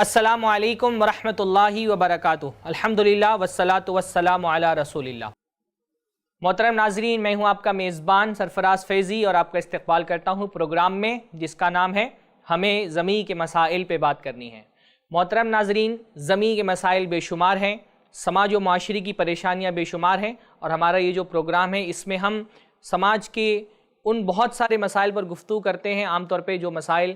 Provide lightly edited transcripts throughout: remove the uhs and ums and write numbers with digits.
السلام علیکم ورحمۃ اللہ وبرکاتہ۔ الحمدللہ والصلاۃ والسلام علی رسول اللہ۔ محترم ناظرین، میں ہوں آپ کا میزبان سرفراز فیضی اور آپ کا استقبال کرتا ہوں پروگرام میں جس کا نام ہے ہمیں زمیں کے مسائل پہ بات کرنی ہے۔ محترم ناظرین، زمیں کے مسائل بے شمار ہیں، سماج و معاشرے کی پریشانیاں بے شمار ہیں، اور ہمارا یہ جو پروگرام ہے اس میں ہم سماج کے ان بہت سارے مسائل پر گفتگو کرتے ہیں۔ عام طور پہ جو مسائل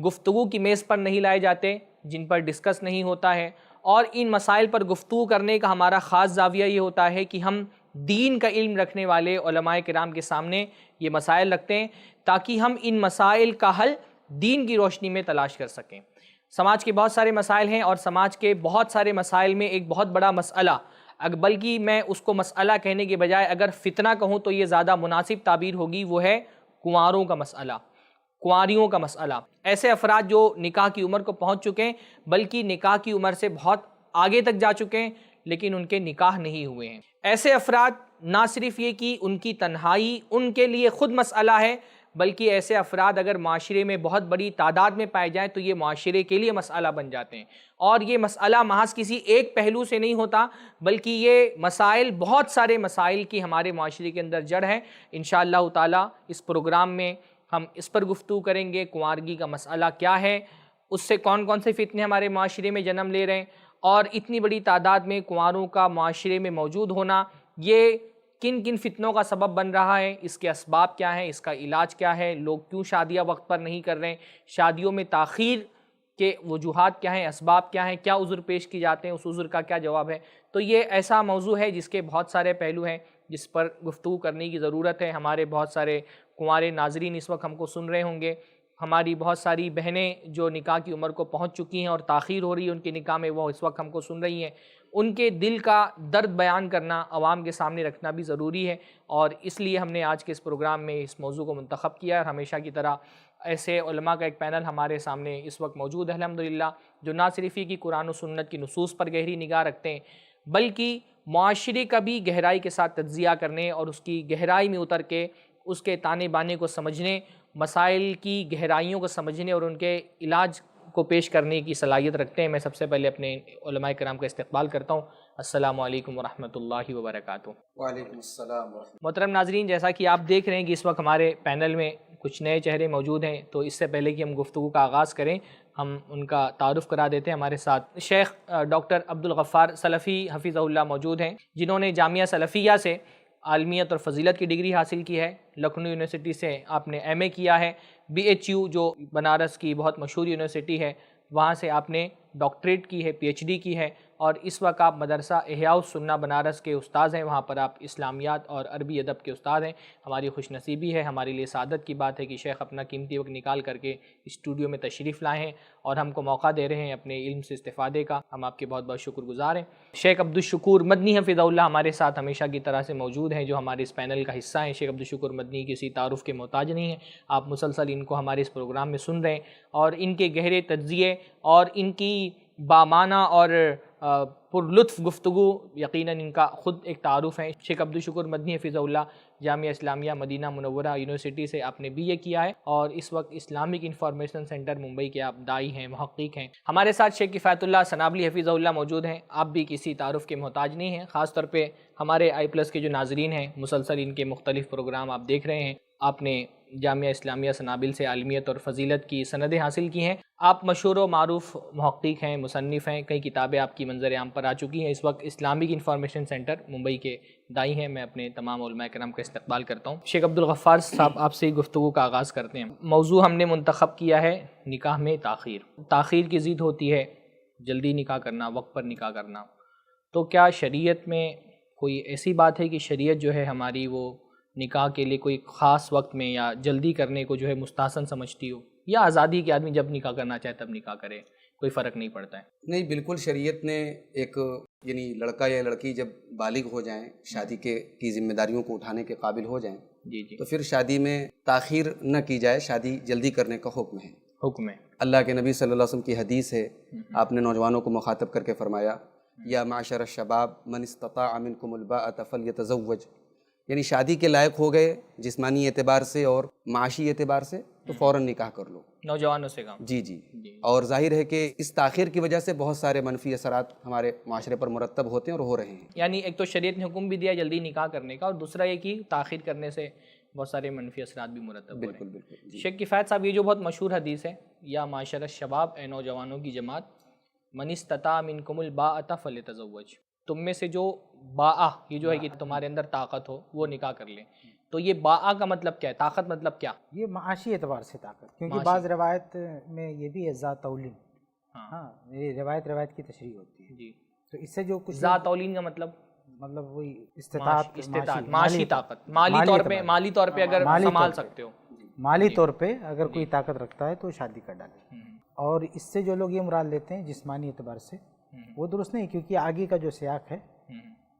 گفتگو کی میز پر نہیں لائے جاتے، جن پر ڈسکس نہیں ہوتا ہے، اور ان مسائل پر گفتگو کرنے کا ہمارا خاص زاویہ یہ ہوتا ہے کہ ہم دین کا علم رکھنے والے علماء کرام کے سامنے یہ مسائل رکھتے ہیں تاکہ ہم ان مسائل کا حل دین کی روشنی میں تلاش کر سکیں۔ سماج کے بہت سارے مسائل ہیں، اور سماج کے بہت سارے مسائل میں ایک بہت بڑا مسئلہ، بلکہ میں اس کو مسئلہ کہنے کے بجائے اگر فتنہ کہوں تو یہ زیادہ مناسب تعبیر ہوگی، وہ ہے کنواروں کا مسئلہ، کنواریوں کا مسئلہ۔ ایسے افراد جو نکاح کی عمر کو پہنچ چکے ہیں، بلکہ نکاح کی عمر سے بہت آگے تک جا چکے ہیں، لیکن ان کے نکاح نہیں ہوئے ہیں۔ ایسے افراد نہ صرف یہ کہ ان کی تنہائی ان کے لیے خود مسئلہ ہے، بلکہ ایسے افراد اگر معاشرے میں بہت بڑی تعداد میں پائے جائیں تو یہ معاشرے کے لیے مسئلہ بن جاتے ہیں۔ اور یہ مسئلہ محض کسی ایک پہلو سے نہیں ہوتا، بلکہ یہ مسائل بہت سارے مسائل کی ہمارے معاشرے کے اندر جڑ ہے۔ انشاءاللہ تعالی اس پروگرام میں ہم اس پر گفتگو کریں گے، کنوارگی کا مسئلہ کیا ہے، اس سے کون کون سے فتنے ہمارے معاشرے میں جنم لے رہے ہیں، اور اتنی بڑی تعداد میں کنواروں کا معاشرے میں موجود ہونا یہ کن کن فتنوں کا سبب بن رہا ہے، اس کے اسباب کیا ہیں، اس کا علاج کیا ہے، لوگ کیوں شادیاں وقت پر نہیں کر رہے ہیں، شادیوں میں تاخیر کے وجوہات کیا ہیں، اسباب کیا ہیں، کیا عذر پیش کی جاتے ہیں، اس عذر کا کیا جواب ہے۔ تو یہ ایسا موضوع ہے جس کے بہت سارے پہلو ہیں جس پر گفتگو کرنے کی ضرورت ہے۔ ہمارے بہت سارے کنوارے ناظرین اس وقت ہم کو سن رہے ہوں گے، ہماری بہت ساری بہنیں جو نکاح کی عمر کو پہنچ چکی ہیں اور تاخیر ہو رہی ہے ان کے نکاح میں، وہ اس وقت ہم کو سن رہی ہیں۔ ان کے دل کا درد بیان کرنا، عوام کے سامنے رکھنا بھی ضروری ہے، اور اس لیے ہم نے آج کے اس پروگرام میں اس موضوع کو منتخب کیا، اور ہمیشہ کی طرح ایسے علماء کا ایک پینل ہمارے سامنے اس وقت موجود ہے الحمدللہ، جو نہ صرف ہی کہ قرآن و سنت کی نصوص پر گہری نگاہ رکھتے ہیں، بلکہ معاشرے کا بھی گہرائی کے ساتھ تجزیہ کرنے اور اس کی گہرائی میں اتر کے اس کے تانے بانے کو سمجھنے، مسائل کی گہرائیوں کو سمجھنے اور ان کے علاج کو پیش کرنے کی صلاحیت رکھتے ہیں۔ میں سب سے پہلے اپنے علماء کرام کا استقبال کرتا ہوں۔ السلام علیکم ورحمۃ اللہ وبرکاتہ۔ وعلیکم السلام ورحمۃ محترم ناظرین، جیسا کہ آپ دیکھ رہے ہیں کہ اس وقت ہمارے پینل میں کچھ نئے چہرے موجود ہیں، تو اس سے پہلے کہ ہم گفتگو کا آغاز کریں ہم ان کا تعارف کرا دیتے ہیں۔ ہمارے ساتھ شیخ ڈاکٹر عبدالغفار سلفی حفظہ اللہ موجود ہیں، جنہوں نے جامعہ سلفیہ سے عالمیت اور فضیلت کی ڈگری حاصل کی ہے، لکھنؤ یونیورسٹی سے آپ نے ایم اے کیا ہے، بی ایچ یو جو بنارس کی بہت مشہور یونیورسٹی ہے وہاں سے آپ نے ڈاکٹریٹ کی ہے، پی ایچ ڈی کی ہے، اور اس وقت آپ مدرسہ احیاء السنہ بنارس کے استاذ ہیں، وہاں پر آپ اسلامیات اور عربی ادب کے استاد ہیں۔ ہماری خوش نصیبی ہے، ہمارے لیے سعادت کی بات ہے کہ شیخ اپنا قیمتی وقت نکال کر کے اسٹوڈیو میں تشریف لائے ہیں اور ہم کو موقع دے رہے ہیں اپنے علم سے استفادے کا۔ ہم آپ کے بہت بہت شکر گزار ہیں۔ شیخ عبدالشکور مدنی حفظہ اللہ ہمارے ساتھ ہمیشہ کی طرح سے موجود ہیں، جو ہمارے اس پینل کا حصہ ہیں۔ شیخ عبدالشکور مدنی کسی تعارف کے محتاج نہیں ہیں، آپ مسلسل ان کو ہمارے اس پروگرام میں سن رہے ہیں، اور ان کے گہرے تجزیے اور ان کی بامانہ اور پر لطف گفتگو یقیناً ان کا خود ایک تعارف ہے۔ شیخ عبدالشکور مدنی حفظہ اللہ جامعہ اسلامیہ مدینہ منورہ یونیورسٹی سے آپ نے بی اے کیا ہے، اور اس وقت اسلامک انفارمیشن سینٹر ممبئی کے آپ داعی ہیں، محقق ہیں۔ ہمارے ساتھ شیخ کفایت اللہ سنابلی حفظہ اللہ موجود ہیں، آپ بھی کسی تعارف کے محتاج نہیں ہیں۔ خاص طور پہ ہمارے آئی پلس کے جو ناظرین ہیں مسلسل ان کے مختلف پروگرام آپ دیکھ رہے ہیں، آپ نے جامعہ اسلامیہ سنابل سے عالمیت اور فضیلت کی سندیں حاصل کی ہیں۔ آپ مشہور و معروف محقق ہیں، مصنف ہیں، کئی کتابیں آپ کی منظر عام پر آ چکی ہیں۔ اس وقت اسلامک انفارمیشن سینٹر ممبئی کے داعی ہیں۔ میں اپنے تمام علماء کرام کا استقبال کرتا ہوں۔ شیخ عبدالغفار صاحب، آپ سے گفتگو کا آغاز کرتے ہیں۔ موضوع ہم نے منتخب کیا ہے نکاح میں تاخیر۔ تاخیر کی ضد ہوتی ہے جلدی نکاح کرنا، وقت پر نکاح کرنا، تو کیا شریعت میں کوئی ایسی بات ہے کہ شریعت جو ہے ہماری وہ نکاح کے لیے کوئی خاص وقت میں یا جلدی کرنے کو جو ہے مستحسن سمجھتی ہو، یا آزادی کہ آدمی جب نکاح کرنا چاہے تب نکاح کرے، کوئی فرق نہیں پڑتا ہے؟ نہیں، بالکل شریعت نے ایک یعنی لڑکا یا لڑکی جب بالغ ہو جائیں، شادی کی ذمہ داریوں کو اٹھانے کے قابل ہو جائیں، جی تو پھر شادی میں تاخیر نہ کی جائے، شادی جلدی کرنے کا حکم ہے۔ حکم ہے اللہ کے نبی صلی اللہ علیہ وسلم کی حدیث ہے، آپ نے نوجوانوں کو مخاطب کر کے فرمایا، یا معشر الشباب من استطاع منکم الباءۃ فلیتزوج، یعنی شادی کے لائق ہو گئے جسمانی اعتبار سے اور معاشی اعتبار سے تو فوراً نکاح کر لو. نوجوانوں سے کام. جی جی. اور ظاہر ہے کہ اس تاخیر کی وجہ سے بہت سارے منفی اثرات ہمارے معاشرے پر مرتب ہوتے ہیں اور ہو رہے ہیں. یعنی ایک تو شریعت نے حکم بھی دیا جلدی نکاح کرنے کا، اور دوسرا یہ کہ تاخیر کرنے سے بہت سارے منفی اثرات بھی مرتب ہو رہے ہیں. بالکل بالکل. شیخ کفایت صاحب، یہ جو بہت مشہور حدیث ہے، یا معاشر الشباب، اے نوجوانوں کی جماعت، من استطاع منکم الباءۃ فلیتزوج، تم میں سے جو باء، یہ جو ہے کہ تمہارے اندر طاقت ہو وہ نکاح کر لیں. تو یہ باء کا مطلب کیا ہے؟ طاقت مطلب کیا؟ یہ معاشی اعتبار سے طاقت، کیونکہ بعض روایت میں یہ بھی ہے ذات اولین. ہاں، یہ روایت کی تشریح ہوتی ہے. جی. تو اس سے جو کچھ ذات اولین کا مطلب وہی استطاعت، معاشی طاقت، مالی طور پہ اگر سنبھال سکتے ہو، مالی طور پہ اگر کوئی طاقت رکھتا ہے تو شادی کر ڈالے. اور اس سے جو لوگ یہ مراد لیتے ہیں جسمانی اعتبار سے، وہ درست نہیں، کیونکہ آگے کا جو سیاق ہے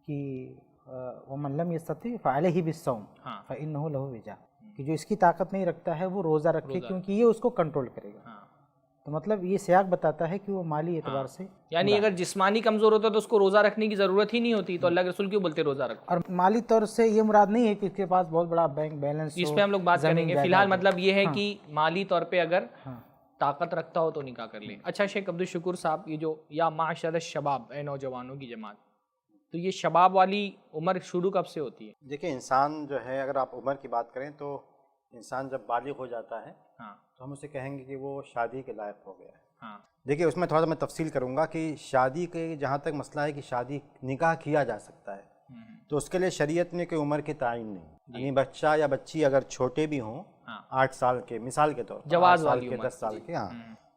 کہ وَمَن لَّمْ يَسْتَطِعْ فَعَلَيْهِ بِالصَّوْمِ فَإِنَّهُ لَهُ وِجَاءٌ، کہ جو اس کی طاقت نہیں رکھتا ہے وہ روزہ رکھے، کیونکہ یہ اس کو کنٹرول کرے گا. تو مطلب یہ سیاق بتاتا ہے کہ وہ مالی اعتبار سے، یعنی اگر جسمانی کمزور ہوتا ہے تو اس کو روزہ رکھنے کی ضرورت ہی نہیں ہوتی، تو اللہ کے رسول کیوں بولتے روزہ رکھو؟ اور مالی طور سے یہ مراد نہیں ہے کہ اس کے پاس بہت بڑا بینک بیلنس، اس پہ ہم لوگ بات کریں گے. فی الحال مطلب یہ ہے کہ مالی طور پہ اگر طاقت رکھتا ہو تو نکاح کر لیں. اچھا شیخ عبدالشکور صاحب، یہ جو یا معاشر الشباب، اے نوجوانوں کی جماعت، تو یہ شباب والی عمر شروع کب سے ہوتی ہے؟ دیکھیں، انسان جو ہے، اگر آپ عمر کی بات کریں تو انسان جب بالغ ہو جاتا ہے تو ہم اسے کہیں گے کہ وہ شادی کے لائق ہو گیا ہے. دیکھیے، اس میں تھوڑا سا میں تفصیل کروں گا کہ شادی کے جہاں تک مسئلہ ہے کہ شادی نکاح کیا جا سکتا ہے، تو اس کے لیے شریعت میں کوئی عمر کے تعین نہیں. یعنی بچہ یا بچی اگر چھوٹے بھی ہوں، 8 سال کے مثال کے طور پر، 8 سال کے، 10 سال کے،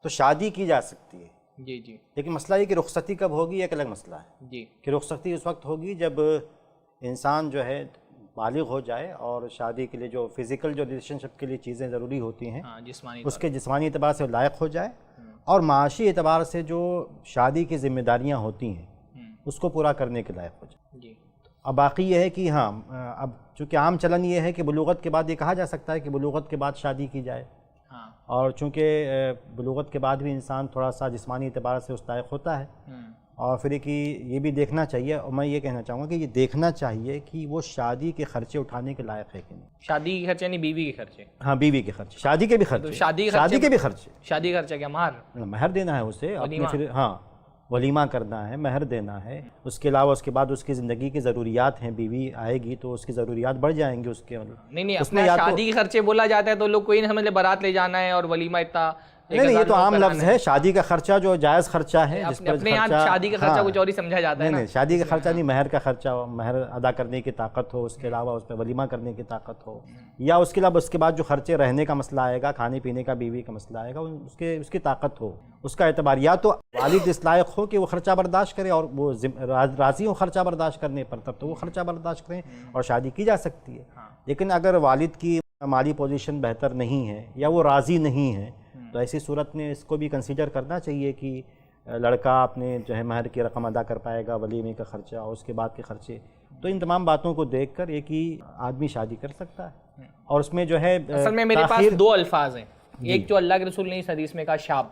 تو شادی کی جا سکتی ہے. جی جی. لیکن مسئلہ یہ کہ رخصتی کب ہوگی ایک الگ مسئلہ ہے. جی. کہ رخصتی اس وقت ہوگی جب انسان جو ہے بالغ ہو جائے اور شادی کے لیے جو فزیکل جو ریلیشن شپ کے لیے چیزیں ضروری ہوتی ہیں اس کے جسمانی اعتبار سے لائق ہو جائے، اور معاشی اعتبار سے جو شادی کی ذمہ داریاں ہوتی ہیں اس کو پورا کرنے کے لائق ہو جائے. جی. اب باقی یہ ہے کہ ہاں، اب چونکہ عام چلن یہ ہے کہ بلوغت کے بعد یہ کہا جا سکتا ہے کہ بلوغت کے بعد شادی کی جائے، اور چونکہ بلوغت کے بعد بھی انسان تھوڑا سا جسمانی اعتبار سے اس لائق ہوتا ہے، اور پھر یہ بھی دیکھنا چاہیے، اور میں یہ کہنا چاہوں گا کہ یہ دیکھنا چاہیے کہ وہ شادی کے خرچے اٹھانے کے لائق ہے کہ نہیں. شادی کے خرچے یعنی بیوی کے خرچے؟ ہاں، بیوی کے خرچے، شادی کے بھی خرچے، شادی کے بھی خرچے. شادی کا خرچہ کیا؟ مہر دینا ہے اسے اپنے، پھر ہاں ولیمہ کرنا ہے، مہر دینا ہے. اس کے علاوہ اس کے بعد اس کی زندگی کی ضروریات ہیں، بیوی آئے گی تو اس کی ضروریات بڑھ جائیں گی. اس کے نہیں، اپنا شادی کے خرچے بولا جاتا ہے تو لوگ کوئی نہیں سمجھ لے بارات لے جانا ہے اور ولیمہ اتنا. نہیں، یہ تو عام لفظ ہے. شادی کا خرچہ جو جائز خرچہ ہے، جس پر اپنے یہاں شادی کا خرچہ کچھ اور ہی سمجھا جاتا ہے. نہیں، شادی کا خرچہ نہیں، مہر کا خرچہ ہو، مہر ادا کرنے کی طاقت ہو، اس کے علاوہ اس پہ ولیمہ کرنے کی طاقت ہو، یا اس کے علاوہ اس کے بعد جو خرچے رہنے کا مسئلہ آئے گا، کھانے پینے کا بیوی کا مسئلہ آئے گا، اس کی طاقت ہو، اس کا اعتبار. یا تو والد اس لائق ہو کہ وہ خرچہ برداشت کرے اور وہ راضی ہو خرچہ برداشت کرنے پر، تب تو وہ خرچہ برداشت کریں اور شادی کی جا سکتی ہے. لیکن اگر والد کی مالی پوزیشن بہتر نہیں ہے یا وہ راضی نہیں ہے تو ایسی صورت میں اس کو بھی کنسیڈر کرنا چاہیے کہ لڑکا اپنے جو ہے مہر کی رقم ادا کر پائے گا، ولیمے کا خرچہ اور اس کے بعد کے خرچے. تو ان تمام باتوں کو دیکھ کر ایک ہی آدمی شادی کر سکتا ہے. اور اس میں جو ہے اصل میں میرے پاس 2 الفاظ ہیں. ایک جو اللہ کے رسول نے اس حدیث میں کہا شاب،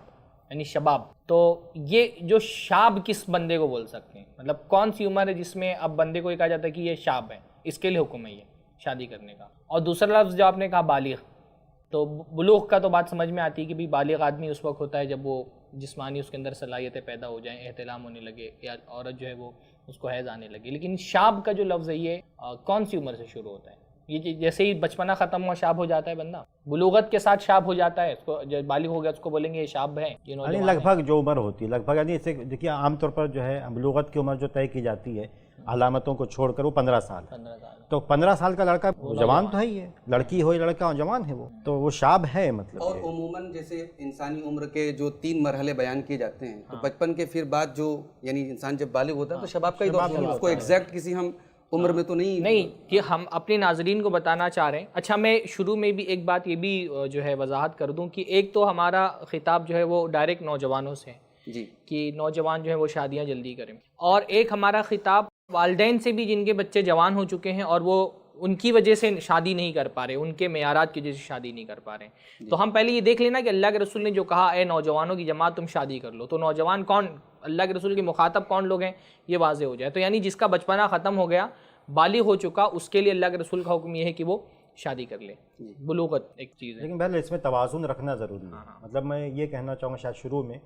یعنی شباب. تو یہ جو شاب کس بندے کو بول سکتے ہیں؟ مطلب کون سی عمر ہے جس میں اب بندے کو یہ کہا جاتا ہے کہ یہ شاب ہے، اس کے لیے حکم ہے یہ شادی کرنے کا. اور دوسرا لفظ جو آپ نے کہا بالغ، تو بلوغ کا تو بات سمجھ میں آتی ہے کہ بھی بالغ آدمی اس وقت ہوتا ہے جب وہ جسمانی اس کے اندر صلاحیتیں پیدا ہو جائیں، احتلام ہونے لگے، یا عورت جو ہے وہ اس کو حیض آنے لگے. لیکن شاب کا جو لفظ ہے یہ کون سی عمر سے شروع ہوتا ہے؟ یہ جیسے ہی بچپنا ختم ہوا شاب ہو جاتا ہے بندہ، بلوغت کے ساتھ شاب ہو جاتا ہے. اس کو جب بالغ ہو گیا اس کو بولیں گے یہ شاب ہے، یہ نوجوان ہے. لگ بھگ جو عمر ہوتی ہے، لگ بھگ یعنی اسے دیکھیے عام طور پر جو ہے بلوغت کی عمر جو طے کی جاتی ہے علامتوں کو چھوڑ کر وہ 15 سال. تو 15 سال کا لڑکا جوان تو ہے ہی ہے، لڑکی ہو یا لڑکا ہو جوان ہے، وہ تو وہ شاب ہے. مطلب اور عموماً جیسے انسانی عمر کے جو 3 مرحلے بیان کیے جاتے ہیں، تو بچپن کے پھر بعد جو یعنی انسان جب بالغ ہوتا ہے تو شباب کا ہی دور ہے. اس کو ایگزیکٹ کسی ہم عمر میں تو نہیں کہ ہم اپنے ناظرین کو بتانا چاہ رہے ہیں. اچھا، میں شروع میں بھی ایک بات یہ بھی جو ہے وضاحت کر دوں کہ ایک تو ہمارا خطاب جو ہے وہ ڈائریکٹ نوجوانوں سے جی کہ نوجوان جو ہے وہ شادیاں جلدی کریں، اور ایک ہمارا خطاب والدین سے بھی جن کے بچے جوان ہو چکے ہیں اور وہ ان کی وجہ سے شادی نہیں کر پا رہے، ان کے معیارات کی وجہ سے شادی نہیں کر پا رہے ہیں. تو ہم پہلے یہ دیکھ لینا کہ اللہ کے رسول نے جو کہا اے نوجوانوں کی جماعت تم شادی کر لو، تو نوجوان کون، اللہ کے رسول کے مخاطب کون لوگ ہیں، یہ واضح ہو جائے. تو یعنی جس کا بچپنا ختم ہو گیا، بالغ ہو چکا، اس کے لیے اللہ کے رسول کا حکم یہ ہے کہ وہ شادی کر لے. بلوغت ایک چیز ہے. لیکن پہلے اس میں توازن رکھنا ضروری ہے. مطلب میں یہ کہنا چاہوں گا شاید شروع میں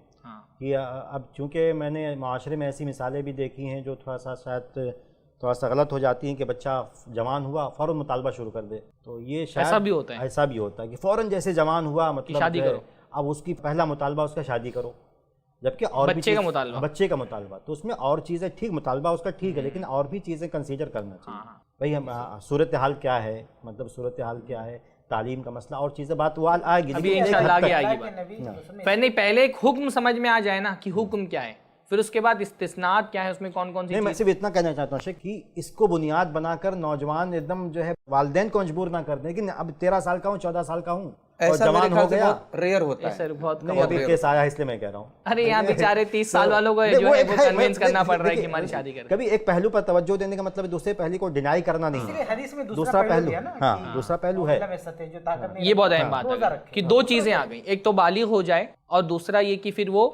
کہ اب چونکہ میں نے معاشرے میں ایسی مثالیں بھی دیکھی ہیں جو تھوڑا سا غلط ہو جاتی ہیں کہ بچہ جوان ہوا فوراً مطالبہ شروع کر دے. تو یہ شاید ایسا بھی ہوتا ہے کہ فوراً جیسے جوان ہوا مطلب شادی کرو. اب اس کی پہلا مطالبہ اس کا شادی کرو، جبکہ اور بچے کا مطالبہ تو اس میں اور چیزیں ٹھیک، مطالبہ اس کا ٹھیک ہے لیکن اور بھی چیزیں کنسیڈر کرنا چاہیے. بھائی ہم صورتحال کیا ہے، مطلب صورتحال کیا ہے، تعلیم کا مسئلہ اور چیزیں بات وہ آئے گی. ابھی انشاءاللہ آگے آئے گی. پہلے ایک حکم سمجھ میں آ جائے نا کہ حکم کیا ہے، پھر اس کے بعد استثناءات کیا ہے، اس میں کون کون سی. نہیں، میں صرف اتنا کہنا چاہتا ہوں کہ اس کو بنیاد بنا کر نوجوان ایک دم جو ہے والدین کو مجبور نہ کر دیں کہ اب 13 سال کا ہوں 14 سال کا ہوں اور جوان ہو گیا. ریئر ہوتا ہے. نہیں ابھی کیس آیا اس لیے میں کہہ رہا ہوں. ارے یہاں بیچارے 30 سال والوں کو جو ہے وہ کنونس کرنا پڑ رہا ہے کہ ہماری شادی کریں. کبھی ایک پہلو پر توجہ دینے کا مطلب دوسرے پہلو کو ڈینائی کرنا نہیں ہے. دوسرا پہلو دوسرا پہلو ہے. یہ بہت اہم بات ہے کہ دو چیزیں آ گئیں، ایک تو بالغ ہو جائے اور دوسرا یہ کہ پھر وہ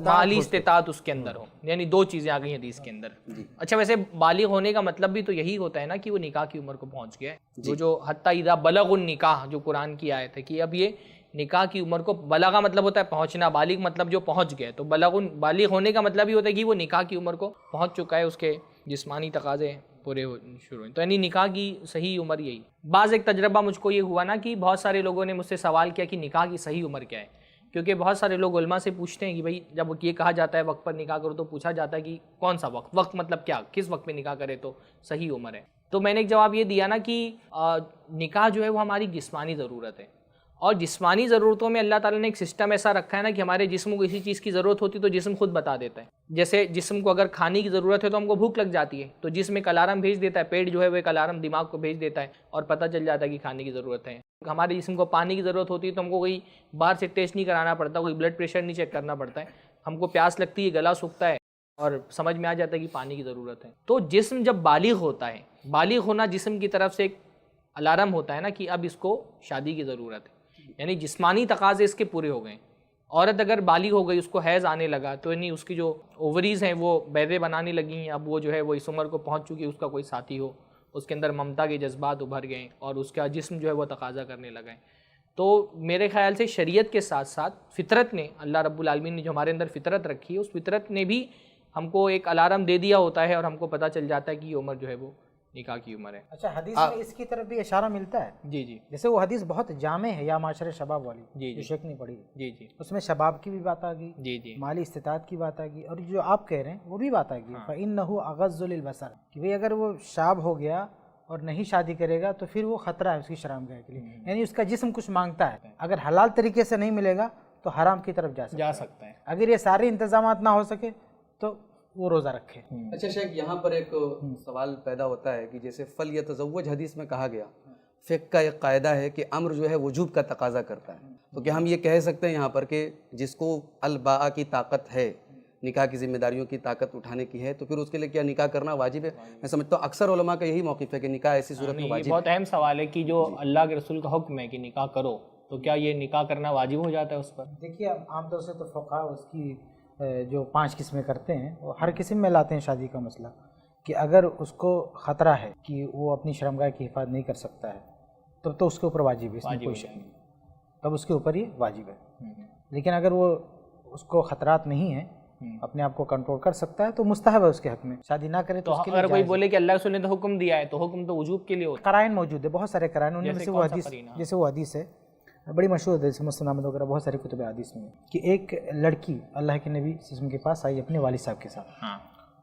مالی استطاعت اس کے اندر ہو. یعنی دو چیزیں آ گئی حدیث کے اندر. اچھا ویسے بالغ ہونے کا مطلب بھی تو یہی ہوتا ہے نا کہ وہ نکاح کی عمر کو پہنچ گیا ہے. جو حتی اذا بلغ النکاح جو قرآن کی آیت ہے کہ اب یہ نکاح کی عمر کو، بلغہ مطلب ہوتا ہے پہنچنا، بالغ مطلب جو پہنچ گئے. تو بالغ ہونے کا مطلب یہ ہوتا ہے کہ وہ نکاح کی عمر کو پہنچ چکا ہے، اس کے جسمانی تقاضے پورے شروع ہیں. تو یعنی نکاح کی صحیح عمر یہی. بعض ایک تجربہ مجھ کو یہ ہوا نا کہ بہت سارے لوگوں نے مجھ سے سوال کیا کہ نکاح کی صحیح عمر کیا ہے. کیونکہ بہت سارے لوگ علماء سے پوچھتے ہیں کہ بھائی جب یہ کہا جاتا ہے وقت پر نکاح کرو تو پوچھا جاتا ہے کہ کون سا وقت مطلب کیا، کس وقت میں نکاح کرے تو صحیح عمر ہے. تو میں نے ایک جواب یہ دیا نا کہ نکاح جو ہے وہ ہماری جسمانی ضرورت ہے، اور جسمانی ضرورتوں میں اللہ تعالیٰ نے ایک سسٹم ایسا رکھا ہے نا کہ ہمارے جسم کو کسی چیز کی ضرورت ہوتی تو جسم خود بتا دیتا ہے. جیسے جسم کو اگر کھانے کی ضرورت ہے تو ہم کو بھوک لگ جاتی ہے تو جسم ایک الارم بھیج دیتا ہے، پیٹ جو ہے وہ ایک الارم دماغ کو بھیج دیتا ہے اور پتہ چل جاتا ہے کہ کھانے کی ضرورت ہے. ہمارے جسم کو پانی کی ضرورت ہوتی ہے تو ہم کو کوئی باہر سے ٹیسٹ نہیں کرانا پڑتا، کوئی بلڈ پریشر نہیں چیک کرنا پڑتا ہے. ہم کو پیاس لگتی ہے، گلا سوکھتا ہے اور سمجھ میں آ جاتا ہے کہ پانی کی ضرورت ہے. تو جسم جب بالغ ہوتا ہے، بالغ ہونا جسم کی طرف سے ایک الارم ہوتا ہے نا کہ اب اس کو شادی کی ضرورت ہے. یعنی جسمانی تقاضے اس کے پورے ہو گئے. عورت اگر بالغ ہو گئی، اس کو حیض آنے لگا تو یعنی اس کی جو اووریز ہیں وہ بیضے بنانے لگی ہیں. اب وہ جو ہے وہ اس عمر کو پہنچ چکی، اس کا کوئی ساتھی ہو، اس کے اندر ممتا کے جذبات ابھر گئے اور اس کا جسم جو ہے وہ تقاضا کرنے لگا ہے. تو میرے خیال سے شریعت کے ساتھ ساتھ فطرت نے، اللہ رب العالمین نے جو ہمارے اندر فطرت رکھی ہے، اس فطرت نے بھی ہم کو ایک الارم دے دیا ہوتا ہے اور ہم کو پتہ چل جاتا ہے کہ یہ عمر جو ہے وہ نکاح کی عمر ہے. اچھا حدیث میں اس کی طرف بھی اشارہ ملتا ہے. جی جی. جیسے وہ حدیث بہت جامع ہے، یا معاشر شباب والی جی جو شیخ نے پڑھی. جی جی. اس میں شباب کی بھی بات آ گئی، جی جی. مالی استطاعت کی بات آ گئی، اور جو آپ کہہ رہے ہیں وہ بھی بات آ گئی فَإِنَّهُ أَغَضُّ لِلْبَصَرِ کہ بھئی اگر وہ شاب ہو گیا اور نہیں شادی کرے گا تو پھر وہ خطرہ ہے اس کی شرمگاہ کے لیے. یعنی اس کا جسم کچھ مانگتا ہے، اگر حلال طریقے سے نہیں ملے گا تو حرام کی طرف جا سکتا ہے. اگر یہ سارے انتظامات نہ ہو سکے تو وہ روزہ رکھے. اچھا شیخ، یہاں پر ایک سوال پیدا ہوتا ہے کہ جیسے فَلْيَتَزَوَّجْ حدیث میں کہا گیا، فقہ کا ایک قاعدہ ہے کہ امر جو ہے وجوب کا تقاضا کرتا ہے. تو کیا ہم یہ کہہ سکتے ہیں یہاں پر کہ جس کو الباء کی طاقت ہے، نکاح کی ذمہ داریوں کی طاقت اٹھانے کی ہے، تو پھر اس کے لیے کیا نکاح کرنا واجب ہے؟ میں سمجھتا ہوں اکثر علماء کا یہی موقف ہے کہ نکاح ایسی صورت میں واجب ہے. بہت اہم سوال ہے کہ جو اللہ کے رسول کا حکم ہے کہ نکاح کرو، تو کیا یہ نکاح کرنا واجب ہو جاتا ہے اس پر؟ دیکھیے عام طور سے تو فقہاء اس کی جو 5 قسمیں کرتے ہیں وہ ہر قسم میں لاتے ہیں شادی کا مسئلہ، کہ اگر اس کو خطرہ ہے کہ وہ اپنی شرمگاہ کی حفاظت نہیں کر سکتا ہے تب تو اس کے اوپر واجب ہے، اس میں کوئی شک نہیں، تب اس کے اوپر یہ واجب ہے. لیکن اگر وہ اس کو خطرات نہیں ہیں، اپنے آپ کو کنٹرول کر سکتا ہے تو مستحب ہے اس کے حق میں شادی نہ کرے. تو اگر کوئی بولے کہ اللہ رسول نے تو حکم دیا ہے تو حکم تو وجوب کے لیے ہوتا ہے. قرائن موجود ہے، بہت سارے قرائن. ان میں سے وہ حدیث، جیسے وہ حدیث ہے بڑی مشہور ہے، جیسے مسلم احمد وغیرہ بہت سارے کتب حدیث میں، کہ ایک لڑکی اللہ کے نبی صلی اللہ علیہ وسلم کے پاس آئی اپنے والد صاحب کے ساتھ.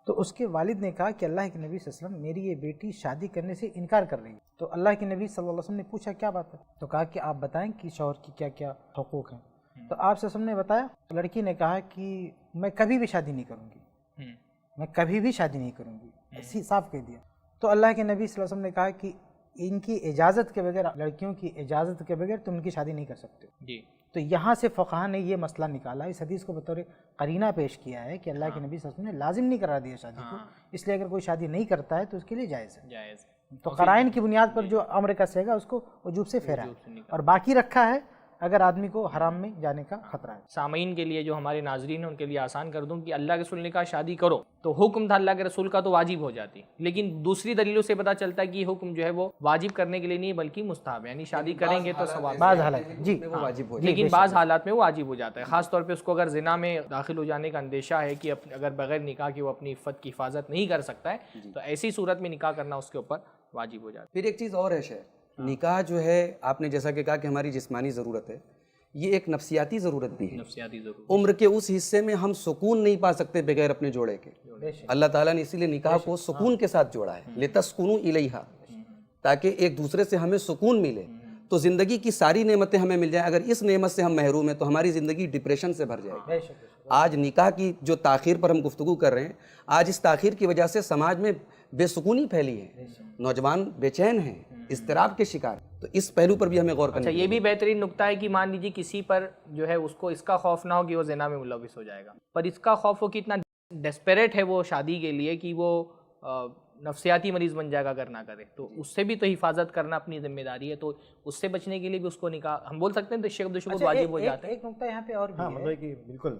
تو اس کے والد نے کہا کہ اللہ کے نبی صلی اللہ علیہ وسلم میری یہ بیٹی شادی کرنے سے انکار کر رہی ہے. تو اللہ کے نبی صلی اللہ علیہ وسلم نے پوچھا کیا بات ہے؟ تو کہا کہ آپ بتائیں کہ شوہر کی کیا کیا حقوق ہیں. تو آپ صلی اللہ علیہ وسلم نے بتایا. تو لڑکی نے کہا کہ میں کبھی بھی شادی نہیں کروں گی، میں کبھی بھی شادی نہیں کروں گی، ایسی صاف کہہ دیا. تو اللہ کے نبی صلی اللہ علیہ وسلم نے کہا کہ ان کی اجازت کے بغیر، لڑکیوں کی اجازت کے بغیر تم ان کی شادی نہیں کر سکتے. جی. تو یہاں سے فقہاء نے یہ مسئلہ نکالا، اس حدیث کو بطور قرینہ پیش کیا ہے کہ اللہ کے نبی صلی اللہ علیہ وسلم نے لازم نہیں کرا دیا شادی کو، اس لیے اگر کوئی شادی نہیں کرتا ہے تو اس کے لیے جائز ہے. تو قرائن کی بنیاد پر جو امر کا سیگا اس کو وجوب سے پھیرا ہے، اور باقی رکھا ہے اگر آدمی کو حرام میں جانے کا خطرہ ہے۔ سامعین کے لیے جو ہمارے ناظرین ہیں ان کے لیے آسان کر دوں کہ اللہ کے رسول نے کہا شادی کرو تو حکم تھا اللہ کے رسول کا تو واجب ہو جاتی، لیکن دوسری دلیلوں سے پتہ چلتا ہے کہ یہ حکم جو ہے وہ واجب کرنے کے لیے نہیں بلکہ مستحب ہے، یعنی شادی کریں گے تو ثواب، بعض حالات جی وہ واجب ہو لیکن بعض حالات میں وہ واجب ہو جاتا ہے، خاص طور پہ اس کو اگر زنا میں داخل ہو جانے کا اندیشہ ہے کہ اگر بغیر نکاح کے وہ اپنی عفت کی حفاظت نہیں کر سکتا ہے تو ایسی صورت میں نکاح کرنا اس کے اوپر واجب ہو جاتا ہے۔ پھر ایک چیز اور ہے شیخ، نکاح جو ہے آپ نے جیسا کہ کہا کہ ہماری جسمانی ضرورت ہے، یہ ایک نفسیاتی ضرورت بھی ہے۔ نفسیاتی ضرورت عمر کے اس حصے میں ہم سکون نہیں پا سکتے بغیر اپنے جوڑے کے، اللہ تعالیٰ نے اسی لیے نکاح کو سکون کے ساتھ جوڑا ہے، لِتَسْكُنُوا إِلَيْهَا، تاکہ ایک دوسرے سے ہمیں سکون ملے، تو زندگی کی ساری نعمتیں ہمیں مل جائیں۔ اگر اس نعمت سے ہم محروم ہیں تو ہماری زندگی ڈپریشن سے بھر جائے گی۔ آج نکاح کی جو تاخیر پر ہم گفتگو کر رہے ہیں، آج اس تاخیر کی وجہ سے سماج میں بے سکونی پھیلی ہے، نوجوان بے چین ہیں، اضطراب کے شکار، تو اس پہلو پر بھی ہمیں غور کرنا اچھا یہ بھی بہترین نکتہ ہے کہ مان لیجیے کسی پر جو ہے اس کو اس کا خوف نہ ہو کہ وہ زنا میں ملوث ہو جائے گا، پر اس کا خوف ہو کہ اتنا ڈیسپریٹ ہے وہ شادی کے لیے کہ وہ نفسیاتی مریض بن جائے گا اگر نہ کرے، تو اس سے بھی تو حفاظت کرنا اپنی ذمہ داری ہے، تو اس سے بچنے کے لیے بھی اس کو نکاح ہم بول سکتے ہیں تو شیخ عبدالشکور واجب ہو جاتا ہے۔ ایک نقطہ یہاں پہ اور بھی ہاں ہے، مطلب کہ بالکل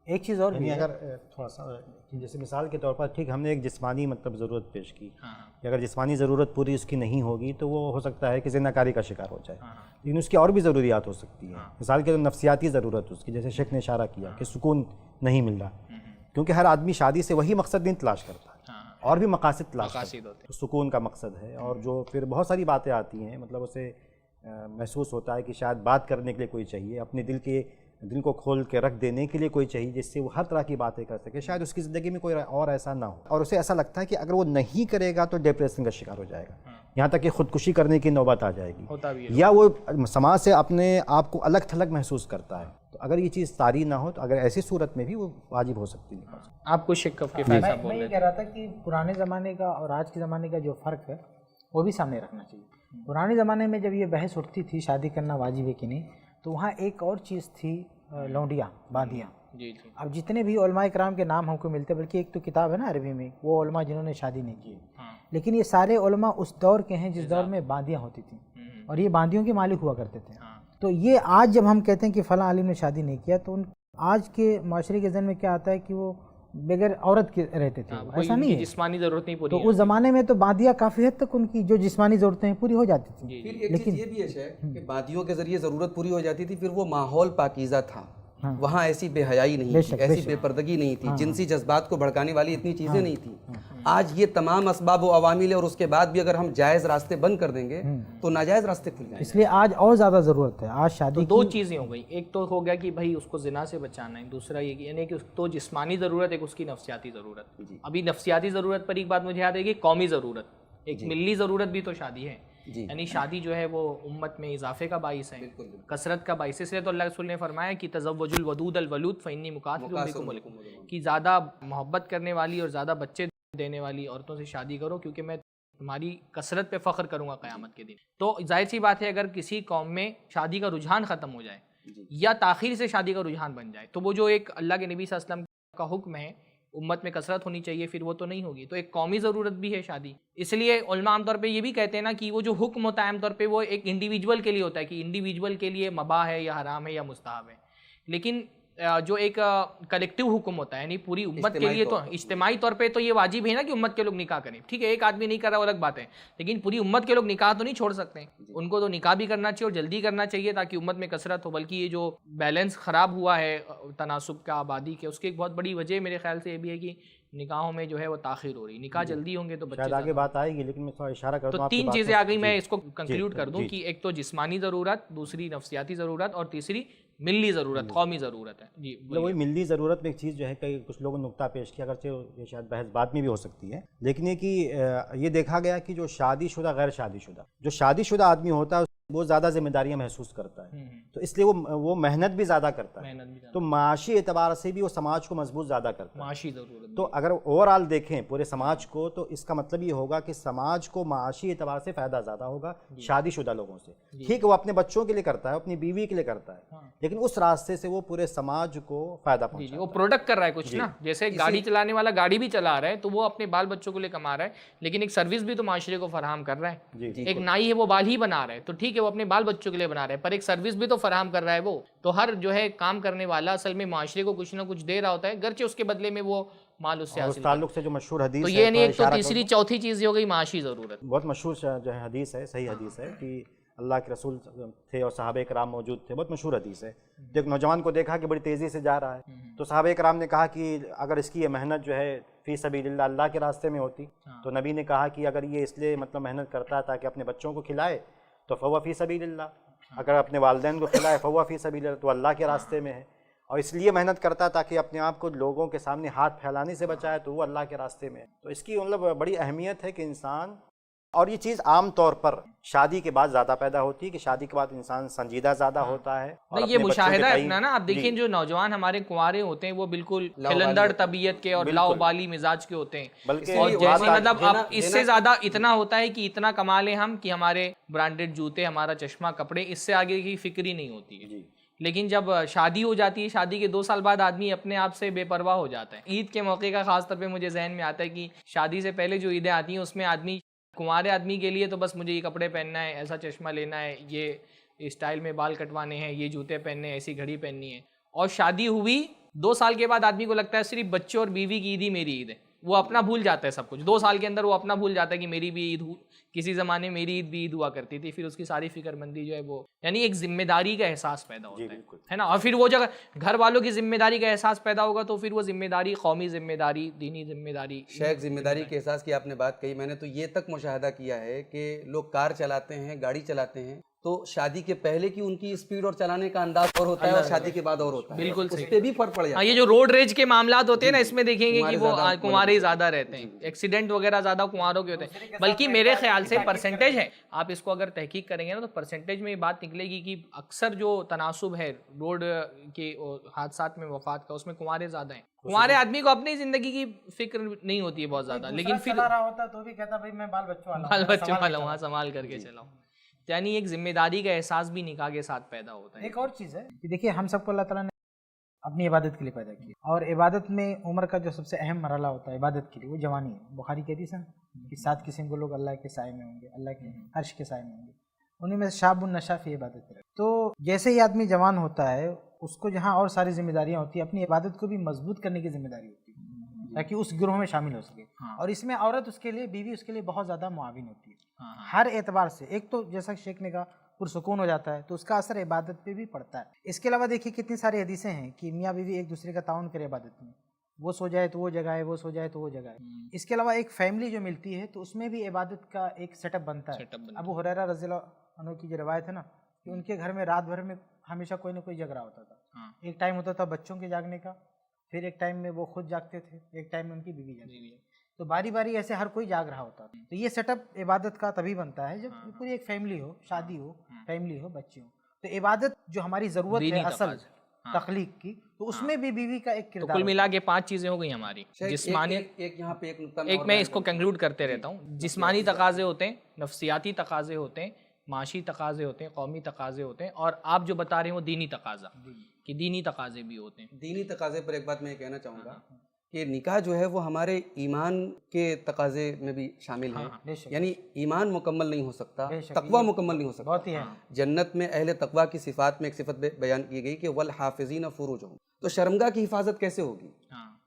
ایک چیز اور بھی ہے، اگر تھوڑا سا جیسے مثال کے طور پر ٹھیک ہم نے ایک جسمانی مطلب ضرورت پیش کی کہ اگر جسمانی ضرورت پوری اس کی نہیں ہوگی تو وہ ہو سکتا ہے کہ زناکاری کا شکار ہو جائے، لیکن اس کی اور بھی ضروریات ہو سکتی ہیں، مثال کے نفسیاتی ضرورت اس کی، جیسے شیخ نے اشارہ کیا کہ سکون نہیں مل رہا، کیونکہ ہر آدمی شادی سے وہی مقصد نہیں تلاش کرتا ہے، اور بھی مقاصد تلاش کرتا ہے، سکون کا مقصد ہے، اور جو پھر بہت ساری باتیں آتی ہیں، مطلب اسے محسوس ہوتا ہے کہ شاید بات کرنے کے لیے کوئی چاہیے، اپنے دل کو کھول کے رکھ دینے کے لیے کوئی چاہیے جس سے وہ ہر طرح کی باتیں کر سکے، شاید اس کی زندگی میں کوئی اور ایسا نہ ہو، اور اسے ایسا لگتا ہے کہ اگر وہ نہیں کرے گا تو ڈپریشن کا شکار ہو جائے گا، یہاں تک کہ خودکشی کرنے کی نوبت آ جائے گی، یا وہ سماج سے اپنے آپ کو الگ تھلگ محسوس کرتا ہے، تو اگر یہ چیز طاری نہ ہو تو اگر ایسی صورت میں بھی وہ واجب ہو سکتی ہے۔ آپ کو شک کے فیصلہ میں یہ کہہ رہا تھا کہ پرانے زمانے کا اور آج کے زمانے کا جو فرق ہے وہ بھی سامنے رکھنا چاہیے۔ پرانے زمانے میں جب یہ بحث اٹھتی تھی شادی کرنا واجب ہے کہ نہیں، تو وہاں ایک اور چیز تھی، لونڈیاں، باندیاں۔ اب جتنے بھی علماء کرام کے نام ہم کو ملتے، بلکہ ایک تو کتاب ہے نا عربی میں، وہ علماء جنہوں نے شادی نہیں کی، لیکن یہ سارے علماء اس دور کے ہیں جس دور میں باندیاں ہوتی تھیں، اور یہ باندیوں کے مالک ہوا کرتے تھے۔ تو یہ آج جب ہم کہتے ہیں کہ فلاں عالم نے شادی نہیں کیا، تو آج کے معاشرے کے ذہن میں کیا آتا ہے کہ وہ بغیر عورت کے رہتے تھے، ایسا نہیں ہے، جسمانی ضرورت نہیں پوری، تو اس زمانے میں تو باندیاں کافی حد تک ان کی جو جسمانی ضرورتیں ہیں پوری ہو جاتی تھیں۔ پھر ایک چیز یہ بھی ہے شیخ کہ باندیوں کے ذریعے ضرورت پوری ہو جاتی تھی، پھر وہ ماحول پاکیزہ تھا، وہاں ایسی بے حیائی نہیں تھی، ایسی بے پردگی نہیں تھی، جنسی جذبات کو بھڑکانے والی اتنی چیزیں نہیں تھیں۔ آج یہ تمام اسباب و عوامل ہے، اور اس کے بعد بھی اگر ہم جائز راستے بند کر دیں گے تو ناجائز راستے کھل جائیں گے، اس لیے آج اور زیادہ ضرورت ہے۔ آج شادی دو چیزیں ہو گئی، ایک تو ہو گیا کہ بھائی اس کو زنا سے بچانا ہے، دوسرا یہ یعنی کہ تو جسمانی ضرورت، ایک اس کی نفسیاتی ضرورت۔ ابھی نفسیاتی ضرورت پر ایک بات مجھے یاد ہے کہ قومی ضرورت، ایک ملی ضرورت بھی تو شادی ہے، یعنی شادی جو ہے وہ امت میں اضافے کا باعث ہے، کثرت کا باعث ہے، اس لیے تو اللہ رسول نے فرمایا کہ تزوجوا الودود الولود فإنی مکاثر بکم الامم، کہ زیادہ محبت کرنے والی اور زیادہ بچے دینے والی عورتوں سے شادی کرو کیونکہ میں تمہاری کثرت پہ فخر کروں گا قیامت کے دن۔ تو ظاہر سی بات ہے اگر کسی قوم میں شادی کا رجحان ختم ہو جائے یا تاخیر سے شادی کا رجحان بن جائے تو وہ جو ایک اللہ کے نبی صلی اللہ علیہ وسلم کا حکم ہے امت میں کثرت ہونی چاہیے، پھر وہ تو نہیں ہوگی، تو ایک قومی ضرورت بھی ہے شادی۔ اس لیے علماء عام طور پہ یہ بھی کہتے ہیں نا کہ وہ جو حکم ہوتا ہے عام طور پہ وہ ایک انڈیویجول کے لیے ہوتا ہے کہ انڈیویجول کے لیے مباح ہے یا حرام ہے یا مستحب ہے، لیکن جو ایک کلیکٹیو حکم ہوتا ہے یعنی پوری امت کے لیے تو اجتماعی طور پہ تو یہ واجب ہے نا کہ امت کے لوگ نکاح کریں، ٹھیک ہے ایک آدمی نہیں کر رہا وہ الگ بات ہے، لیکن پوری امت کے لوگ نکاح تو نہیں چھوڑ سکتے، ان کو تو نکاح بھی کرنا چاہیے اور جلدی کرنا چاہیے تاکہ امت میں کثرت ہو۔ بلکہ یہ جو بیلنس خراب ہوا ہے تناسب کا آبادی کے، اس کی ایک بہت بڑی وجہ میرے خیال سے یہ بھی ہے کہ نکاحوں میں جو ہے وہ تاخیر ہو رہی، نکاح جلدی ہوں گے تو بچے آگے بات آئے گی، لیکن میں تھوڑا اشارہ کرتا ہوں، تو تین چیزیں آ گئی، میں اس کو کنکلیوڈ کر دوں کہ ایک تو جسمانی ضرورت، دوسری نفسیاتی ضرورت، اور تیسری ملی ضرورت، قومی ضرورت ہے۔ جی وہی ملی ضرورت میں ایک چیز جو ہے کہ کچھ لوگوں نے نقطہ پیش کیا، اگرچہ یہ شاید بحث بعد میں بھی ہو سکتی ہے، لیکن یہ کہ یہ دیکھا گیا کہ جو شادی شدہ غیر شادی شدہ، جو شادی شدہ آدمی ہوتا ہے وہ زیادہ ذمہ داریاں محسوس کرتا ہے، تو اس لیے وہ محنت بھی زیادہ کرتا ہے، تو معاشی اعتبار سے بھی وہ سماج کو مضبوط زیادہ کرتا ہے، معاشی ضرورت۔ تو اگر اوور آل دیکھیں پورے سماج کو تو اس کا مطلب یہ ہوگا کہ سماج کو معاشی اعتبار سے فائدہ زیادہ ہوگا شادی شدہ لوگوں سے۔ ٹھیک ہے وہ اپنے بچوں کے لیے کرتا ہے، اپنی بیوی کے لیے کرتا ہے، لیکن لیکن اس راستے سے وہ پورے سماج کو فائدہ جی پہنچا. وہ پروڈکٹ کر رہا ہے کچھ نا. جیسے گاڑی چلانے والا گاڑی بھی چلا رہا ہے تو وہ اپنے بال بچوں کے لیے کما رہا ہے, لیکن ایک سروس بھی تو معاشرے کو فراہم کر رہا ہے. ایک نائی ہے وہ بال ہی بنا رہا ہے تو ٹھیک ہے وہ اپنے بال بچوں کے لیے بنا رہا ہے, پر ایک سروس بھی تو فراہم کر رہا ہے وہ. تو ہر جو ہے کام کرنے والا اصل میں معاشرے کو کچھ نہ کچھ دے رہا ہوتا ہے, گرچہ اس کے بدلے میں وہ مال اس سے حاصل. اس تعلق سے جو مشہور حدیث تو ہے, یہ یعنی ایک تو تیسری چوتھی چیز یہ ہو گئی معاشی ضرورت. بہت مشہور جو ہے حدیث ہے, صحیح حدیث ہے کہ اللہ کے رسول تھے اور صحابہ کرام موجود تھے, بہت مشہور حدیث ہے. ایک نوجوان کو دیکھا کہ بڑی تیزی سے جا رہا ہے, تو صحابہ کرام نے کہا کہ اگر اس کی یہ محنت جو ہے فی سبیل اللہ, اللہ کے راستے میں ہوتی, تو نبی نے کہا کہ اگر یہ اس لیے مطلب محنت کرتا ہے تاکہ اپنے بچوں کو کھلائے تو فہو فی سبیل اللہ, اگر اپنے والدین کو کھلائے فہو فی سبیل اللہ, تو اللہ کے راستے میں ہے. اور اس لیے محنت کرتا ہے تاکہ اپنے آپ کو لوگوں کے سامنے ہاتھ پھیلانے سے بچائے, تو وہ اللہ کے راستے میں ہے. تو اس کی مطلب بڑی اہمیت ہے کہ انسان, اور یہ چیز عام طور پر شادی کے بعد زیادہ پیدا ہوتی ہے کہ شادی کے بعد انسان سنجیدہ زیادہ ہوتا ہے. اور یہ مشاہدہ ہے اپنا نا. آپ دیکھیں جو نوجوان ہمارے کنوارے ہوتے ہیں وہ بالکل کھلندر طبیعت کے اور لاؤبالی مزاج کے ہوتے ہیں, بلکہ اور جیسے مطلب اب اس سے زیادہ اتنا ہوتا ہے کہ اتنا کما لیں ہم کہ ہمارے برانڈڈ جوتے, ہمارا چشمہ, کپڑے, اس سے آگے کی فکر ہی نہیں ہوتی ہے. لیکن جب شادی ہو جاتی ہے, شادی کے 2 سال بعد آدمی اپنے آپ سے بے پرواہ ہو جاتا ہے. عید کے موقع کا خاص طور پہ مجھے ذہن میں آتا ہے کہ شادی سے پہلے جو عیدیں آتی ہیں اس میں آدمی, کنوارے آدمی کے لیے تو بس مجھے یہ کپڑے پہننا ہے, ایسا چشمہ لینا ہے, یہ اسٹائل میں بال کٹوانے ہیں, یہ جوتے پہننے ہیں, ایسی گھڑی پہننی ہے. اور شادی ہوئی 2 سال کے بعد آدمی کو لگتا ہے صرف بچوں اور بیوی کی عید ہی میری عید ہے. وہ اپنا بھول جاتا ہے سب کچھ. 2 سال کے اندر وہ اپنا بھول جاتا ہے کہ میری بھی عید کسی زمانے میری عید بھی عید ہوا کرتی تھی. پھر اس کی ساری فکر مندی جو ہے وہ, یعنی ایک ذمہ داری کا احساس پیدا ہوتا ہے نا. اور پھر وہ جگہ گھر والوں کی ذمہ داری کا احساس پیدا ہوگا تو پھر وہ ذمہ داری, قومی ذمہ داری, دینی ذمہ داری. شیخ, ذمہ داری کے احساس کی آپ نے بات کہی, میں نے تو یہ تک مشاہدہ کیا ہے کہ لوگ کار چلاتے ہیں, گاڑی چلاتے ہیں, تو شادی کے پہلے کی ان کی اسپیڈ اور چلانے کا انداز اور ہوتا ہے اور شادی کے بعد اور ہوتا ہے. بالکل اس پہ بھی فرق پڑ جاتا ہے. یہ جو روڈ ریج کے معاملات ہوتے ہیں نا, اس میں دیکھیں گے کہ وہ کنوارے ہی زیادہ رہتے ہیں. ایکسیڈنٹ وغیرہ زیادہ کنواروں کے ہوتے ہیں. بلکہ میرے خیال سے پرسنٹیج ہے, آپ اس کو اگر تحقیق کریں گے نا تو پرسنٹیج میں یہ بات نکلے گی کہ اکثر جو تناسب ہے روڈ کے حادثات میں وفات کا, اس میں کنوارے زیادہ ہیں. کنوارے آدمی کو اپنی زندگی کی فکر نہیں ہوتی ہے بہت زیادہ, لیکن پھر رہا ہوتا تو بھی کہتا بھائی میں بال بچوں والا وہاں سنبھال کر کے چلاؤں. یعنی ایک ذمہ داری کا احساس بھی نکاح کے ساتھ پیدا ہوتا ہے. ایک اور چیز ہے کہ دیکھیے ہم سب کو اللہ تعالیٰ نے اپنی عبادت کے لیے پیدا کیا, اور عبادت میں عمر کا جو سب سے اہم مرحلہ ہوتا ہے عبادت کے لیے وہ جوانی ہے. بخاری کی حدیث ہے کہ 7 قسم کے لوگ اللہ کے سائے میں ہوں گے, اللہ کے عرش کے سائے میں ہوں گے. انہیں میں شاب النشا فی عبادت کرے. تو جیسے ہی آدمی جوان ہوتا ہے اس کو جہاں اور ساری ذمہ داریاں ہوتی ہیں, اپنی عبادت کو بھی مضبوط کرنے کی ذمہ داری ہوتی ہے تاکہ اس گروہ میں شامل ہو سکے. اور اس میں عورت اس کے لیے, بیوی اس کے لیے بہت زیادہ معاون ہوتی ہے ہر اعتبار سے. ایک تو جیسا شیخ نے کہا پرسکون ہو جاتا ہے, تو اس کا اثر عبادت پہ بھی پڑتا ہے. اس کے علاوہ دیکھیے کتنی ساری حدیثیں ہیں کہ میاں بیوی ایک دوسرے کا تعاون کرے عبادت میں, وہ سو جائے تو وہ جگہ ہے, وہ سو جائے تو وہ جگہ ہے. اس کے علاوہ ایک فیملی جو ملتی ہے تو اس میں بھی عبادت کا ایک سیٹ اپ بنتا ہے. ابو ہریرہ رضی اللہ عنہ کی جو روایت ہے نا کہ ان کے گھر میں رات بھر میں ہمیشہ کوئی نہ کوئی جگ رہا ہوتا تھا. ایک ٹائم ہوتا تھا بچوں کے جاگنے کا, پھر ایک ٹائم میں وہ خود جاگتے تھے, ایک ٹائم میں ان کی بیوی جاگتی تھی. تو باری باری ایسے ہر کوئی جاگ رہا ہوتا ہے. تو یہ سیٹ اپ عبادت کا تبھی بنتا ہے جب پوری ایک فیملی ہو, شادی ہو, فیملی ہو, بچے ہوں. تو عبادت جو ہماری ضرورت ہے اصل تخلیق کی, تو اس میں بھی بیوی کا ایک کردار. کل ملا کے 5 چیزیں ہو گئی ہماری. جسمانی, ایک یہاں پہ ایک نقطہ ایک میں اس کو کنکلوڈ کرتے رہتا ہوں. جسمانی تقاضے ہوتے ہیں, نفسیاتی تقاضے ہوتے ہیں, معاشی تقاضے ہوتے ہیں, قومی تقاضے ہوتے ہیں, اور آپ جو بتا رہے ہیں وہ دینی تقاضا, کہ دینی تقاضے بھی ہوتے ہیں. دینی تقاضے پر ایک بات میں یہ کہنا چاہوں گا کہ نکاح جو ہے وہ ہمارے ایمان کے تقاضے میں بھی شامل ہے. یعنی ایمان مکمل نہیں ہو سکتا, تقوی مکمل نہیں ہو سکتا. بہت ہی ہے. جنت میں اہل تقوی کی صفات میں ایک صفت بیان کی گئی کہ والحافظین فروجہم. تو شرمگاہ کی حفاظت کیسے ہوگی؟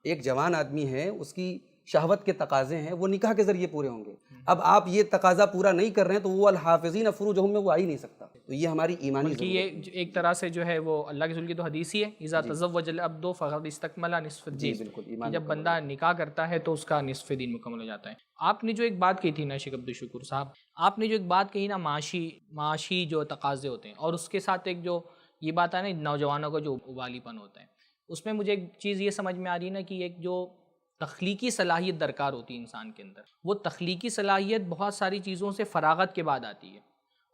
ایک جوان آدمی ہے, اس کی شہوت کے تقاضے ہیں, وہ نکاح کے ذریعے پورے ہوں گے. اب آپ یہ تقاضا پورا نہیں کر رہے ہیں تو وہ الحافظین فروجہم میں وہ آ ہی نہیں سکتا. تو یہ ہماری ایمانی ضرورت ہے. یہ ایک طرح سے جو ہے وہ اللہ کے رسول کی تو حدیث ہی ہے, اذا تزوج العبد فقد استکمل نصف الدین. جب بندہ نکاح کرتا ہے تو اس کا نصف دین مکمل ہو جاتا ہے. آپ نے جو ایک بات کہی تھی نا شیخ عبدالشکور صاحب, آپ نے جو ایک بات کہی نا معاشی جو تقاضے ہوتے ہیں, اور اس کے ساتھ ایک جو یہ بات ہے نا نوجوانوں کا جو والی پن ہوتا ہے, اس میں مجھے ایک چیز یہ سمجھ میں آ رہی ہے نا کہ ایک جو تخلیقی صلاحیت درکار ہوتی ہے انسان کے اندر, وہ تخلیقی صلاحیت بہت ساری چیزوں سے فراغت کے بعد آتی ہے.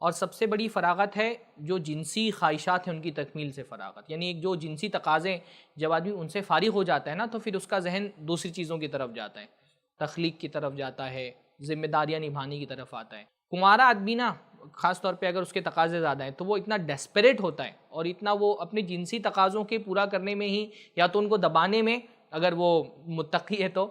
اور سب سے بڑی فراغت ہے جو جنسی خواہشات ہیں ان کی تکمیل سے فراغت. یعنی ایک جو جنسی تقاضے جب آدمی ان سے فارغ ہو جاتا ہے نا تو پھر اس کا ذہن دوسری چیزوں کی طرف جاتا ہے, تخلیق کی طرف جاتا ہے, ذمہ داریاں نبھانے کی طرف آتا ہے. کنوارا آدمی نا خاص طور پہ اگر اس کے تقاضے زیادہ ہیں تو وہ اتنا ڈیسپریٹ ہوتا ہے اور اتنا وہ اپنے جنسی تقاضوں کے پورا کرنے میں ہی یا تو ان کو دبانے میں اگر وہ متقی ہے تو،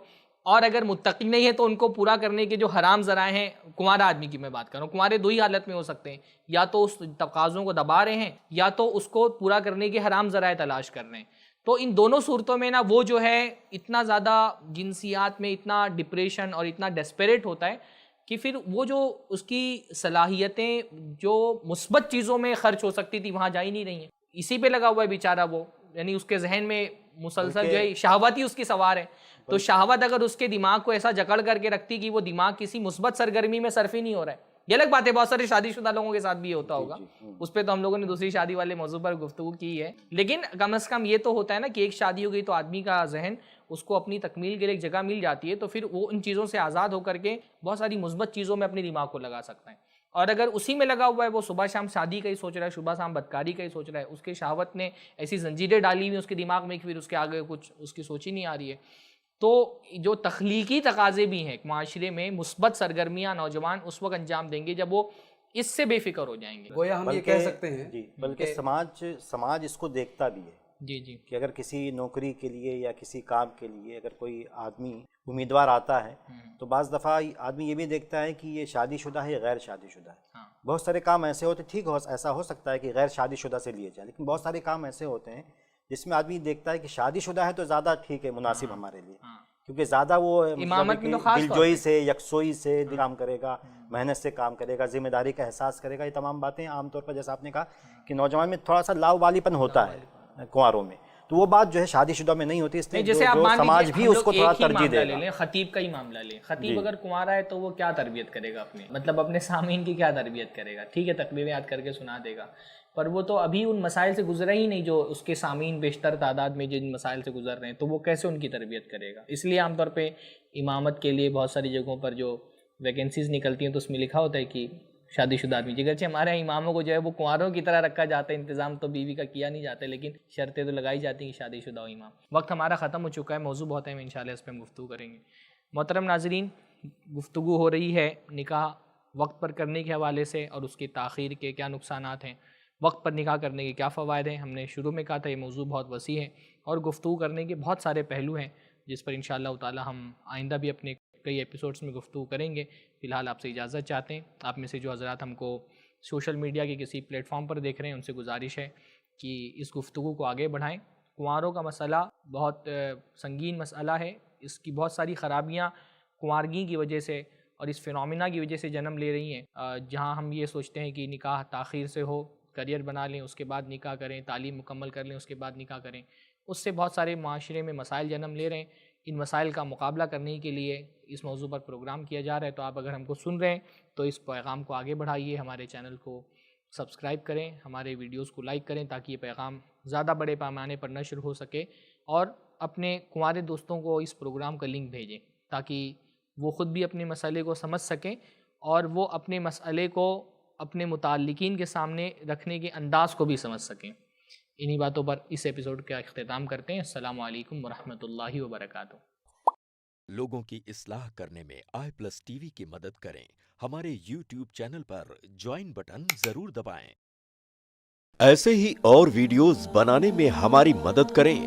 اور اگر متقی نہیں ہے تو ان کو پورا کرنے کے جو حرام ذرائع ہیں، کنوارا آدمی کی میں بات کر رہا ہوں، کنوارے دو ہی حالت میں ہو سکتے ہیں، یا تو اس تقاضوں کو دبا رہے ہیں یا تو اس کو پورا کرنے کے حرام ذرائع تلاش کر رہے ہیں. تو ان دونوں صورتوں میں نا وہ جو ہے اتنا زیادہ جنسیات میں اتنا ڈپریشن اور اتنا ڈیسپریٹ ہوتا ہے کہ پھر وہ جو اس کی صلاحیتیں جو مثبت چیزوں میں خرچ ہو سکتی تھی وہاں جا ہی نہیں رہی ہیں، اسی پہ لگا ہوا ہے بیچارہ وہ، یعنی اس کے ذہن میں مسلسل جو ہے شہوت ہی اس کی سوار ہے. تو شہوت اگر اس کے دماغ کو ایسا جکڑ کر کے رکھتی کہ وہ دماغ کسی مثبت سرگرمی میں صرف ہی نہیں ہو رہا ہے. یہ الگ بات ہے، بہت سارے شادی شدہ لوگوں کے ساتھ بھی یہ ہوتا ہوگا، اس پہ تو ہم لوگوں نے دوسری شادی والے موضوع پر گفتگو کی ہے، لیکن کم از کم یہ تو ہوتا ہے نا کہ ایک شادی ہو گئی تو آدمی کا ذہن اس کو اپنی تکمیل کے لیے ایک جگہ مل جاتی ہے تو پھر وہ ان چیزوں سے آزاد ہو کر کے بہت ساری مثبت چیزوں میں اپنے دماغ کو لگا سکتا ہے. اور اگر اسی میں لگا ہوا ہے، وہ صبح شام شادی کا ہی سوچ رہا ہے، صبح شام بدکاری کا ہی سوچ رہا ہے، اس کے شہوت نے ایسی زنجیریں ڈالی ہوئی اس کے دماغ میں کہ پھر اس کے آگے کچھ اس کی سوچ ہی نہیں آ رہی ہے. تو جو تخلیقی تقاضے بھی ہیں معاشرے میں، مثبت سرگرمیاں نوجوان اس وقت انجام دیں گے جب وہ اس سے بے فکر ہو جائیں گے. گویا ہم یہ کہہ سکتے ہیں جی، بلکہ سماج اس کو دیکھتا بھی ہے جی جی کہ اگر کسی نوکری کے لیے یا کسی کام کے لیے اگر کوئی آدمی امیدوار آتا ہے تو بعض دفعہ آدمی یہ بھی دیکھتا ہے کہ یہ شادی شدہ ہے یا غیر شادی شدہ ہے. بہت سارے کام ایسے ہوتے ہیں، ٹھیک ایسا ہو سکتا ہے کہ غیر شادی شدہ سے لیے جائیں، لیکن بہت سارے کام ایسے ہوتے ہیں جس میں آدمی دیکھتا ہے کہ شادی شدہ ہے تو زیادہ ٹھیک ہے، مناسب ہمارے لیے، کیونکہ زیادہ وہ دلجوئی سے یکسوئی سے کام کرے گا، محنت سے کام کرے گا، ذمہ داری کا احساس کرے گا. یہ تمام باتیں عام طور پر جیسا آپ نے کہا کہ نوجوان میں تھوڑا سا لاوالی پن ہوتا ہے کنواروں میں، تو وہ بات جو ہے شادی شدہ میں نہیں ہوتی، اس لیے جیسے آپ سماج بھی اس کو تھوڑا ترجیح دے گا. خطیب کا ہی معاملہ لیں، خطیب اگر کنوارا ہے تو وہ کیا تربیت کرے گا اپنے، مطلب اپنے سامعین کی کیا تربیت کرے گا؟ ٹھیک ہے تقریریں یاد کر کے سنا دے گا، پر وہ تو ابھی ان مسائل سے گزرا ہی نہیں جو اس کے سامعین بیشتر تعداد میں جن مسائل سے گزر رہے ہیں، تو وہ کیسے ان کی تربیت کرے گا؟ اس لیے عام طور پہ امامت کے لیے بہت ساری جگہوں پر جو ویکنسیز نکلتی ہیں تو اس میں لکھا ہوتا ہے کہ شادی شدہ آدمی، جگرچہ ہمارے یہاں اماموں کو جو ہے وہ کنواروں کی طرح رکھا جاتا ہے، انتظام تو بیوی کا کیا نہیں جاتا، لیکن شرطیں تو لگائی جاتی ہیں کہ شادی شدہ ہو امام. وقت ہمارا ختم ہو چکا ہے، موضوع بہت ہے، انشاءاللہ اس پہ ہم گفتگو کریں گے. محترم ناظرین، گفتگو ہو رہی ہے نکاح وقت پر کرنے کے حوالے سے اور اس کی تاخیر کے کیا نقصانات ہیں، وقت پر نکاح کرنے کے کیا فوائد ہیں. ہم نے شروع میں کہا تھا یہ موضوع بہت وسیع ہے اور گفتگو کرنے کے بہت سارے پہلو ہیں جس پر انشاءاللہ تعالی ہم آئندہ بھی اپنے کئی ایپیسوڈز میں گفتگو کریں گے. فی الحال آپ سے اجازت چاہتے ہیں. آپ میں سے جو حضرات ہم کو سوشل میڈیا کے کسی پلیٹ فارم پر دیکھ رہے ہیں ان سے گزارش ہے کہ اس گفتگو کو آگے بڑھائیں. کنواروں کا مسئلہ بہت سنگین مسئلہ ہے، اس کی بہت ساری خرابیاں کنوارگی کی وجہ سے اور اس فینومینا کی وجہ سے جنم لے رہی ہیں. جہاں ہم یہ سوچتے ہیں کہ نکاح تاخیر سے ہو، کریئر بنا لیں اس کے بعد نکاح کریں، تعلیم مکمل کر لیں اس کے بعد نکاح کریں، اس سے بہت سارے معاشرے میں مسائل جنم لے رہے ہیں. ان مسائل کا مقابلہ کرنے کے لیے اس موضوع پر پروگرام کیا جا رہا ہے. تو آپ اگر ہم کو سن رہے ہیں تو اس پیغام کو آگے بڑھائیے، ہمارے چینل کو سبسکرائب کریں، ہمارے ویڈیوز کو لائک کریں تاکہ یہ پیغام زیادہ بڑے پیمانے پر نشر ہو سکے، اور اپنے کنوارے دوستوں کو اس پروگرام کا لنک بھیجیں تاکہ وہ خود بھی اپنے مسئلے کو سمجھ سکیں اور وہ اپنے مسئلے کو اپنے متعلقین کے سامنے رکھنے کے انداز کو بھی سمجھ سکیں. انہی باتوں پر اس ایپیسوڈ کا اختتام کرتے ہیں. السلام علیکم ورحمۃ اللہ وبرکاتہ. لوگوں کی اصلاح کرنے میں آئی پلس ٹی وی کی مدد کریں. ہمارے یوٹیوب چینل پر جوائن بٹن ضرور دبائیں. ایسے ہی اور ویڈیوز بنانے میں ہماری مدد کریں.